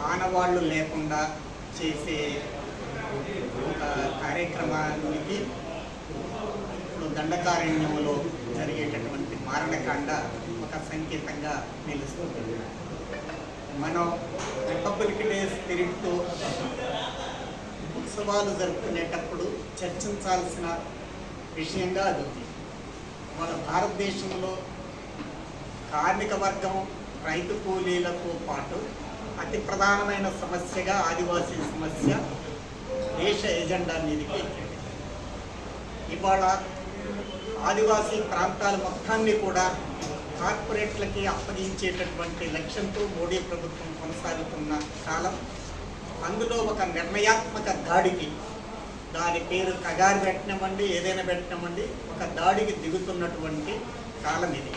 ఆనవాళ్ళు లేకుండా చేసే ఒక కార్యక్రమానికి ఇప్పుడు దండకారణ్యంలో జరిగేటటువంటి మారణకాండ ఒక సంకేతంగా నిలుస్తుంది. మనం రిపబ్లిక్ డే స్పిరిట్తో ఉత్సవాలు జరుపుకునేటప్పుడు చర్చించాల్సిన విషయంగా అది ఉంది. మన భారతదేశంలో కార్మిక వర్గం రైతు కూలీలతో పాటు అతి ప్రధానమైన సమస్యగా ఆదివాసీ సమస్య దేశ ఎజెండా మీదకి ఎక్కింది. ఇవాళ ఆదివాసీ ప్రాంతాల మొత్తాన్ని కూడా కార్పొరేట్లకి అప్పగించేటటువంటి లక్ష్యంతో మోడీ ప్రభుత్వం కొనసాగుతున్న కాలం, అందులో ఒక నిర్ణయాత్మక దాడికి, దాని పేరు కగారు పెట్టినామండి, ఏదైనా పెట్టినామండి, ఒక దాడికి దిగుతున్నటువంటి కాలం ఇది.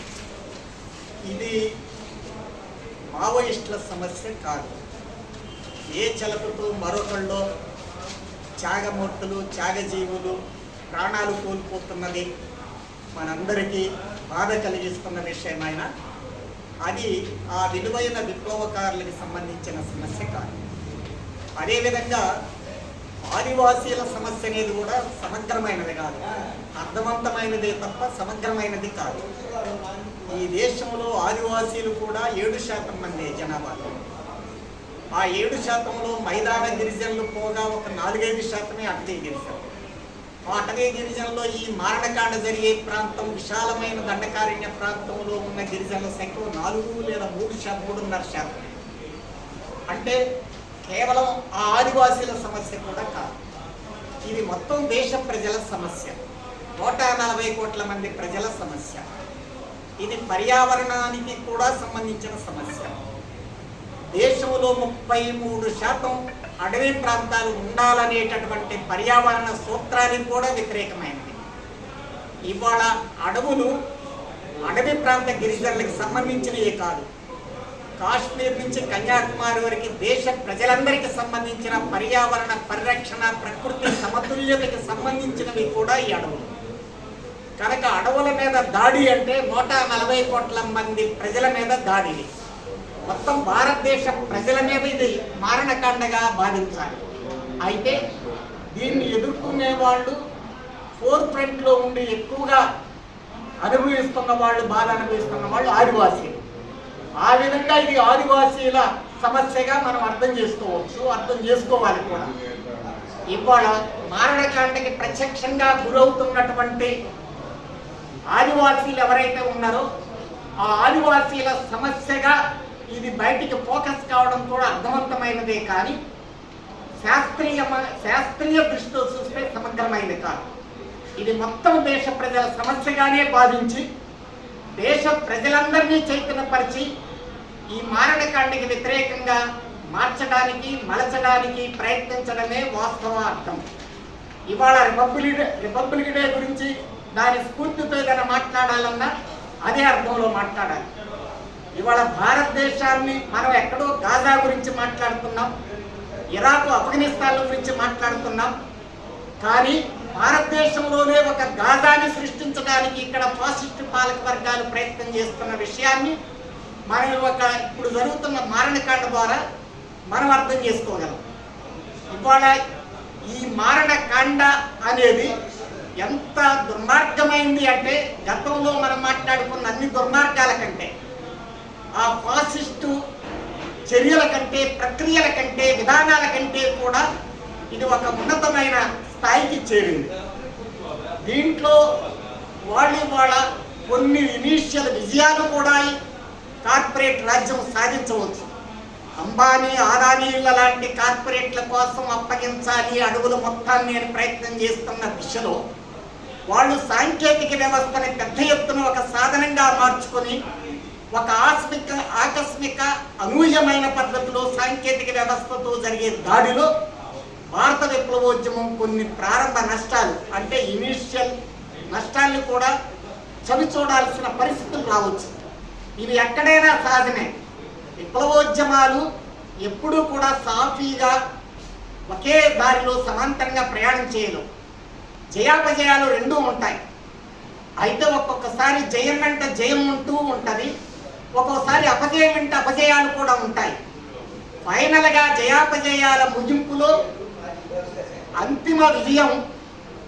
ఇది మావోయిస్టుల సమస్య కాదు. ఏ చలపతో మరొకళ్ళు త్యాగమూర్తులు, త్యాగజీవులు ప్రాణాలు కోల్పోతున్నది మనందరికీ బాధ కలిగిస్తున్న విషయమైనా అది ఆ విలువైన విప్లవకారులకు సంబంధించిన సమస్య కాదు. అదేవిధంగా ఆదివాసీల సమస్య అనేది కూడా సమగ్రమైనది కాదు, అర్థవంతమైనదే తప్ప సమగ్రమైనది కాదు. ఈ దేశంలో ఆదివాసీలు కూడా 7% మంది జనాభాలో. ఆ 7%లో మైదాన గిరిజనులు పోగా ఒక 4-5% అటవీ గిరిజనులు. ఆ అటవీ గిరిజనుల్లో ఈ మారణకాండ జరిగే ప్రాంతం, విశాలమైన దండకారణ్య ప్రాంతంలో ఉన్న గిరిజనుల సంఖ్య 4 లేదా 3.5%. అంటే కేవలం ఆ ఆదివాసీల సమస్య కూడా కాదు, ఇది మొత్తం దేశ ప్రజల సమస్య, 140 కోట్ల మంది ప్రజల సమస్య. ఇది పర్యావరణానికి కూడా సంబంధించిన సమస్య. దేశంలో 33% అడవి ప్రాంతాలు ఉండాలనేటటువంటి పర్యావరణ సూత్రానికి కూడా వ్యతిరేకమైనది. ఇవాళ అడవులు అడవి ప్రాంత గిరిజనులకు సంబంధించినవి కాదు, కాశ్మీర్ నుంచి కన్యాకుమారి వరకు దేశ ప్రజలందరికీ సంబంధించిన పర్యావరణ పరిరక్షణ, ప్రకృతి సమతుల్యతకి సంబంధించినవి కూడా ఈ అడవులు. కనుక అడవుల మీద దాడి అంటే 140 కోట్ల మంది ప్రజల మీద దాడి. మొత్తం భారతదేశ ప్రజల మీద ఇది మారణకాండగా భావించాలి. అయితే దీన్ని ఎదుర్కొనే వాళ్ళు ఫోర్ ఫ్రంట్లో ఉండి ఎక్కువగా అనుభవిస్తున్న వాళ్ళు, బాధ అనుభవిస్తున్న వాళ్ళు ఆదివాసీలు. ఆ విధంగా ఇది ఆదివాసీల సమస్యగా మనం అర్థం చేసుకోవచ్చు, అర్థం చేసుకోవాలి కూడా. ఇవాళ మారణకాండకి ప్రత్యక్షంగా గురవుతున్నటువంటి ఆదివాసీలు ఎవరైతే ఉన్నారో ఆ ఆదివాసీల సమస్యగా ఇది బయటికి ఫోకస్ కావడం కూడా అర్థవంతమైనదే, కానీ శాస్త్రీయ దృష్టితో చూస్తే సమగ్రమైనది కాదు. ఇది మొత్తం దేశ ప్రజల సమస్యగానే భావించి దేశ ప్రజలందరినీ చైతన్యపరిచి ఈ మారణకాండకి వ్యతిరేకంగా మార్చడానికి, మలచడానికి ప్రయత్నించడమే వాస్తవ అర్థం. ఇవాళ రిపబ్లిక్ డే గురించి దాని స్ఫూర్తితో ఏదైనా మాట్లాడాలన్నా అదే అర్థంలో మాట్లాడాలి. ఇవాళ భారతదేశాన్ని మనం ఎక్కడో గాజా గురించి మాట్లాడుతున్నాం, ఇరాక్, ఆఫ్ఘనిస్తాన్ గురించి మాట్లాడుతున్నాం, కానీ భారతదేశంలోనే ఒక గాజాని సృష్టించడానికి ఇక్కడ ఫాసిస్టు పాలక వర్గాలు ప్రయత్నం చేస్తున్న విషయాన్ని మనం ఇప్పుడు జరుగుతున్న మారణకాండ ద్వారా మనం అర్థం చేసుకోగలం. ఇవాళ ఈ మారణకాండ అనేది ఎంత దుర్మార్గమైంది అంటే గతంలో మనం మాట్లాడుకున్న అన్ని దుర్మార్గాల కంటే, ఆ ఫాసిస్టు చర్యల కంటే, ప్రక్రియల కంటే, విధానాల కంటే కూడా ఇది ఒక ఉన్నతమైన స్థాయికి చేరింది. దీంట్లో వాళ్ళ కొన్ని ఇనీషియల్ విజయాలు కూడా కార్పొరేట్ రాజ్యం సాధించవచ్చు. అంబానీ, అదానీల లాంటి కార్పొరేట్ల కోసం అప్పగించాలి అడవుల మొత్తాన్ని అని ప్రయత్నం చేస్తున్న దిశలో వాళ్ళు సాంకేతిక వ్యవస్థని పెద్ద ఎత్తున ఒక సాధనంగా మార్చుకొని ఒక ఆకస్మిక అనూహ్యమైన పద్ధతిలో సాంకేతిక వ్యవస్థతో జరిగే దాడిలో భారత విప్లవోద్యమం కొన్ని ప్రారంభ నష్టాలు, అంటే ఇనీషియల్ నష్టాన్ని కూడా చవి చూడాల్సిన పరిస్థితులు రావచ్చు. ఇవి ఎక్కడైనా సహజమే. విప్లవోద్యమాలు ఎప్పుడూ కూడా సాఫీగా ఒకే దారిలో సమాంతరంగా ప్రయాణం చేయలేవు. జయాపజయాలు రెండూ ఉంటాయి. అయితే ఒక్కొక్కసారి జయం వెంట జయం ఉంటూ ఉంటుంది, ఒక్కోసారి అపజయం వెంట అపజయాలు కూడా ఉంటాయి. ఫైనల్గా జయాపజయాల ముగింపులో అంతిమ విజయం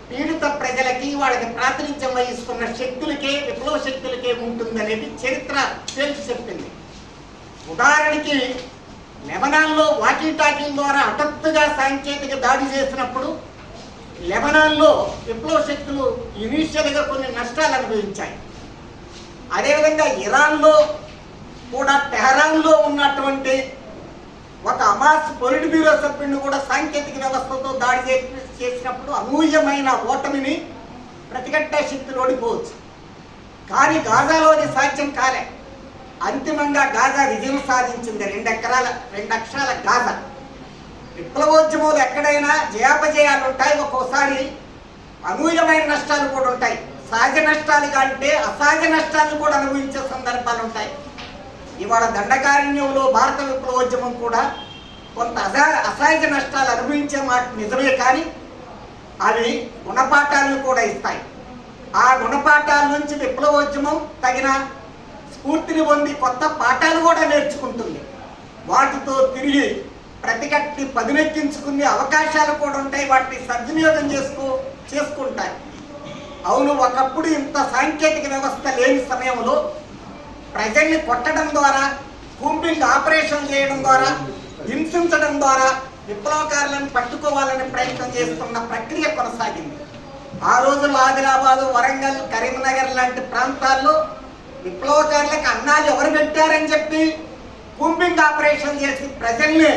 పీడిత ప్రజలకి, వాళ్ళకి ప్రాతినిధ్యం వహిస్తున్న శక్తులకే, విప్లవ శక్తులకే ఉంటుందనేది చరిత్ర తేల్చి చెప్పింది. ఉదాహరణకి లెబనాన్లో వాకీటాకీల ద్వారా హఠాత్తుగా సాంకేతిక దాడి చేసినప్పుడు లెబనాన్లో విప్లవ శక్తులు ఇనీషియల్గా కొన్ని నష్టాలు అనుభవించాయి. అదేవిధంగా ఇరాన్లో కూడా టెహరాన్లో ఉన్నటువంటి ఒక హమాస్ పొలిట్ బ్యూరో సభ్యుడిని కూడా సాంకేతిక వ్యవస్థతో దాడి చేసినప్పుడు అనూహ్యమైన ఓటమిని ప్రతిఘటన శక్తులు ఓడిపోవచ్చు. కానీ గాజాలోని సాధ్యం కాలే. అంతిమంగా గాజా విజయం సాధించింది. 2 అక్షరాల గాజా. విప్లవోద్యమంలో ఎక్కడైనా జయాపజయాలు ఉంటాయి, ఒక్కోసారి అనూహ్యమైన నష్టాలు కూడా ఉంటాయి. సహజ నష్టాలు కంటే అసహజ నష్టాలను కూడా అనుభవించే సందర్భాలు ఉంటాయి. ఇవాళ దండకారణ్యంలో భారత విప్లవోద్యమం కూడా కొంత అసహజ నష్టాలు అనుభవించే మాట నిజమే, కానీ అవి గుణపాఠాలను కూడా ఇస్తాయి. ఆ గుణపాఠాల నుంచి విప్లవోద్యమం తగిన స్ఫూర్తిని పొంది కొత్త పాఠాలు కూడా నేర్చుకుంటుంది. వాటితో తిరిగి ప్రతిఘటన పదునెక్కించుకునే అవకాశాలు కూడా ఉంటాయి. వాటిని సద్వినియోగం చేసుకుంటాయి. అవును, ఒకప్పుడు ఇంత సాంకేతిక వ్యవస్థ లేని సమయంలో ప్రజల్ని కొట్టడం ద్వారా, కూంబింగ్ ఆపరేషన్ చేయడం ద్వారా, హింసించడం ద్వారా విప్లవకారులను పట్టుకోవాలని ప్రయత్నం చేస్తున్న ప్రక్రియ కొనసాగింది. ఆ రోజుల్లో ఆదిలాబాదు, వరంగల్, కరీంనగర్ లాంటి ప్రాంతాల్లో విప్లవకారులకు అన్నాలు ఎవరు పెట్టారని చెప్పి కూంబింగ్ ఆపరేషన్ చేసి ప్రజల్ని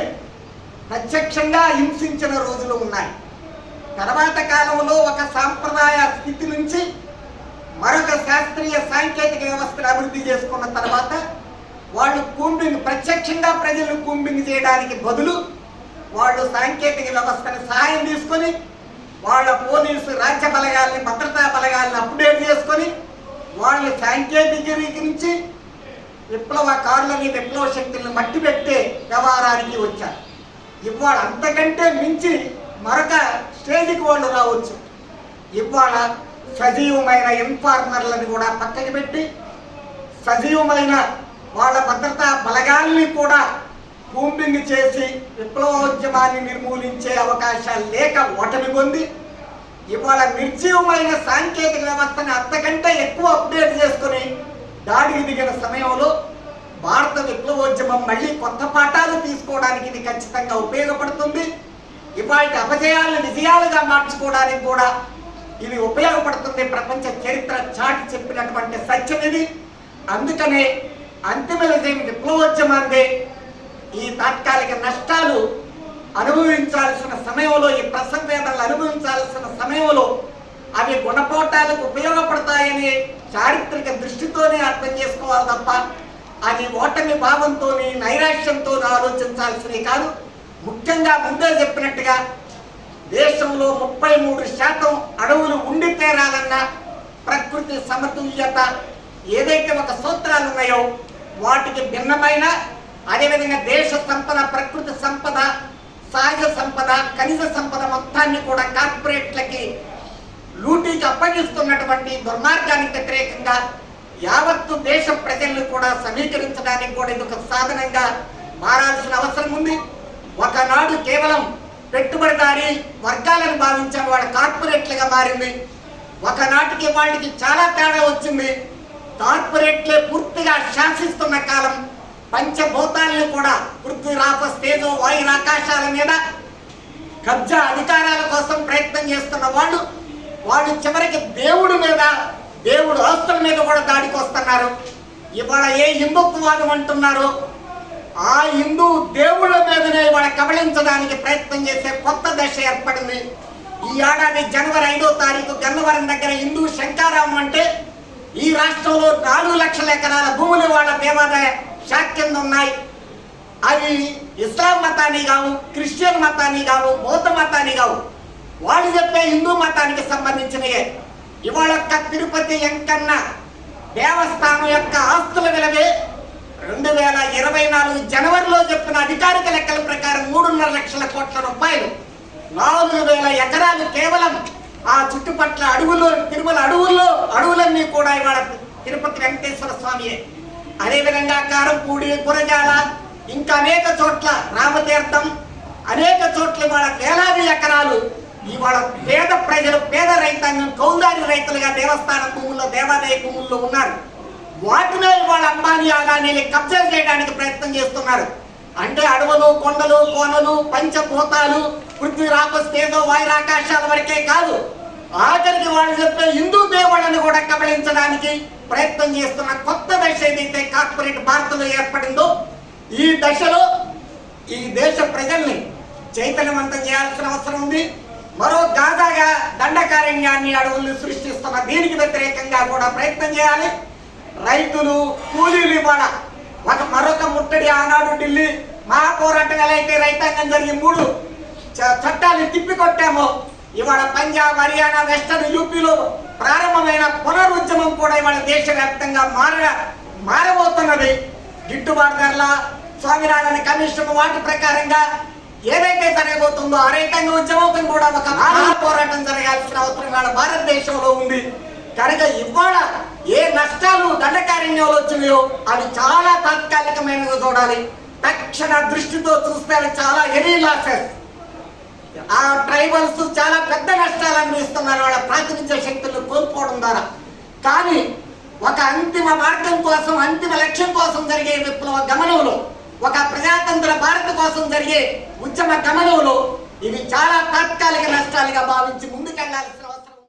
ప్రత్యక్షంగా హింసించిన రోజులు ఉన్నాయి. తర్వాత కాలంలో ఒక సాంప్రదాయ స్థితి నుంచి మరొక శాస్త్రీయ సాంకేతిక వ్యవస్థను అభివృద్ధి చేసుకున్న తర్వాత వాళ్ళు ప్రత్యక్షంగా ప్రజలను కూంబింగ్ చేయడానికి బదులు వాళ్ళు సాంకేతిక వ్యవస్థను సహాయం తీసుకొని వాళ్ళ పోలీసు రాజ్య బలగాల్ని, భద్రతా బలగాల్ని అప్డేట్ చేసుకొని వాళ్ళు సాంకేతిక నుంచి విప్లవకారులని, విప్లవ శక్తులను మట్టి పెట్టే వ్యవహారానికి వచ్చారు. ఇవాళ అంతకంటే మించి మరొక స్టేజ్కి వాళ్ళు రావచ్చు. ఇవాళ సజీవమైన ఇన్ఫార్మర్లను కూడా పక్కకి పెట్టి సజీవమైన వాళ్ళ భద్రతా బలగాల్ని కూడా కూంబింగ్ చేసి విప్లవోద్యమాన్ని నిర్మూలించే అవకాశాలు లేక ఓటమి పొంది ఇవాళ నిర్జీవమైన సాంకేతిక వ్యవస్థని అంతకంటే ఎక్కువ అప్డేట్ చేసుకుని దాడికి దిగిన సమయంలో భారత విప్లవోద్యమం మళ్ళీ కొత్త పాఠాలు తీసుకోవడానికి ఇది ఖచ్చితంగా ఉపయోగపడుతుంది. ఇవాటి అపజయాలను విజయాలుగా మార్చుకోవడానికి కూడా ఇది ఉపయోగపడుతుంది. ప్రపంచ చరిత్ర చాటి చెప్పినటువంటి సత్యం ఇది. అందుకనే అంతిమ విజయం విప్లవోద్యమాన్ని ఈ తాత్కాలిక నష్టాలు అనుభవించాల్సిన సమయంలో, ఈ ప్రసంవేదనలు అనుభవించాల్సిన సమయంలో అవి గుణపాఠాలకు ఉపయోగపడతాయని చారిత్రక దృష్టితోనే అర్థం చేసుకోవాలి తప్ప అది ఓటమి భావంతో, నైరాశ్యంతో ఆలోచించాల్సినవి కాదు. ముఖ్యంగా ముందే చెప్పినట్టుగా దేశంలో 33% అడవులు ఉండి తీరాలన్న ప్రకృతి సమతుల్యత ఏదైతే ఒక సూత్రాలు ఉన్నాయో వాటికి భిన్నమైన, అదేవిధంగా దేశ సంపద, ప్రకృతి సంపద, సహజ సంపద, ఖనిజ సంపద మొత్తాన్ని కూడా కార్పొరేట్లకి లూటీకి అప్పగిస్తున్నటువంటి దుర్మార్గానికి వ్యతిరేకంగా యావత్తు దేశ ప్రజలను కూడా సమీకరించడానికి కూడా ఇది ఒక సాధనంగా మారాల్సిన అవసరం ఉంది. ఒకనాడు కేవలం పెట్టుబడిదారీ వర్గాలను భావించిన వాళ్ళ కార్పొరేట్లుగా మారింది. ఒకనాటికి వాళ్ళకి చాలా తేడా వచ్చింది. కార్పొరేట్లే పూర్తిగా శాసిస్తున్న కాలం పంచభూతాలను కూడా పృథ్వీ, రాపస్, తేజో, వాయు, ఆకాశాల మీద కబ్జా అధికారాల కోసం ప్రయత్నం చేస్తున్న వాళ్ళు చివరికి దేవుడి మీద, దేవుడు ఆస్తుల మీద కూడా దాడికి వస్తున్నారు. ఇవాళ ఏ హిందుత్వవాదం అంటున్నారో ఆ హిందూ దేవుళ్ళ మీదనే ఇవాళ కబళించడానికి ప్రయత్నం చేసే కొత్త దశ ఏర్పడింది. ఈ ఏడాది జనవరి 5వ తారీఖు గన్నవరం దగ్గర హిందూ శంకారామం అంటే ఈ రాష్ట్రంలో 4 లక్షల ఎకరాల భూములు వాళ్ళ దేవాదాయ శాఖ కింద ఉన్నాయి. అవి ఇస్లాం మతాన్ని కావు, క్రిస్టియన్ మతాన్ని కావు, బౌద్ధ మతాన్ని కావు, వాళ్ళు చెప్పే హిందూ మతానికి సంబంధించినయే. ఇవాళ తిరుపతి వెంకన్న దేవస్థానం యొక్క ఆస్తుల విలువే 2024 జనవరిలో చెప్పిన అధికారిక లెక్కల ప్రకారం 3.5 లక్షల కోట్ల రూపాయలు. 4,000 ఎకరాలు కేవలం ఆ చుట్టుపట్ల అడవులు, తిరుమల అడవులన్నీ కూడా ఇవాళ తిరుపతి వెంకటేశ్వర స్వామియే. అదేవిధంగా కారంపూడి, గురజాల, ఇంకా అనేక చోట్ల రామతీర్థం, అనేక చోట్ల ఇవాళ వేలాది ఎకరాలు ఇవాళ పేద ప్రజలు, పేద రైతాంగం, కౌలుదారి రైతులుగా దేవస్థాన భూముల్లో, దేవాలయ భూముల్లో ఉన్నారు. వాటినే ఇవాళ అంబానీ ఆదానీలు కబ్జా చేయడానికి ప్రయత్నం చేస్తున్నారు. అంటే అడవులు, కొండలు, కోనలు, పంచభూతాలు, పృథ్వీ రాపస్తేజో వాయురాకాశాల వరకే కాదు, ఆఖరికి వాళ్ళు చెప్పే హిందూ దేవుళ్ళని కూడా కబళించడానికి ప్రయత్నం చేస్తున్న కొత్త దశ ఏదైతే కార్పొరేట్ భారత్లో ఏర్పడిందో, ఈ దశలో ఈ దేశ ప్రజల్ని చైతన్యవంతం చేయాల్సిన అవసరం ఉంది. మరో గాజాగా దండకారణ్యాన్ని, అడవుల్ని సృష్టిస్తున్న దీనికి వ్యతిరేకంగా కూడా ప్రయత్నం చేయాలి. రైతులు, కూలీలు ఇవాళ మరొక ముట్టడి ఆనాడు ఢిల్లీ మహాపోరాటం ఎలా అయితే రైతాంగం జరిగి 3 చట్టాలు తిప్పికొట్టామో, ఇవాళ పంజాబ్, హర్యానా, వెస్టర్న్ యూపీలో ప్రారంభమైన పునరుద్యమం కూడా ఇవాళ దేశవ్యాప్తంగా మారబోతున్నది. గిట్టుబాటు ధరల, స్వామినారాయణ కమిషన్ వాటి ప్రకారంగా ఏదైతే జరగబోతుందో ఆ రైతాంగ ఉద్యమం కూడా ఒక పోరాటం జరగాల్సిన అవసరం ఇవాళ భారతదేశంలో ఉంది. కనుక ఇవాళ ఏ నష్టాలు దండకారణ్యంలో వచ్చినాయో అవి చాలా తాత్కాలికమైనవి చూడాలి. తక్షణ దృష్టితో చూస్తే అవి చాలా హెవీ లాసెస్. ఆ ట్రైబల్స్ చాలా పెద్ద నష్టాలు అనుభవిస్తున్నారు వాళ్ళ ప్రాతినిధ్య శక్తులు కోల్పోవడం ద్వారా. కానీ ఒక అంతిమ మార్గం కోసం, అంతిమ లక్ష్యం కోసం జరిగే విప్లవ గమనంలో, ఒక ప్రజాతంత్ర భారత్ కోసం జరిగే ఉద్యమ గమనంలో ఇవి చాలా తాత్కాలిక నష్టాలుగా భావించి ముందుకెళ్లాల్సిన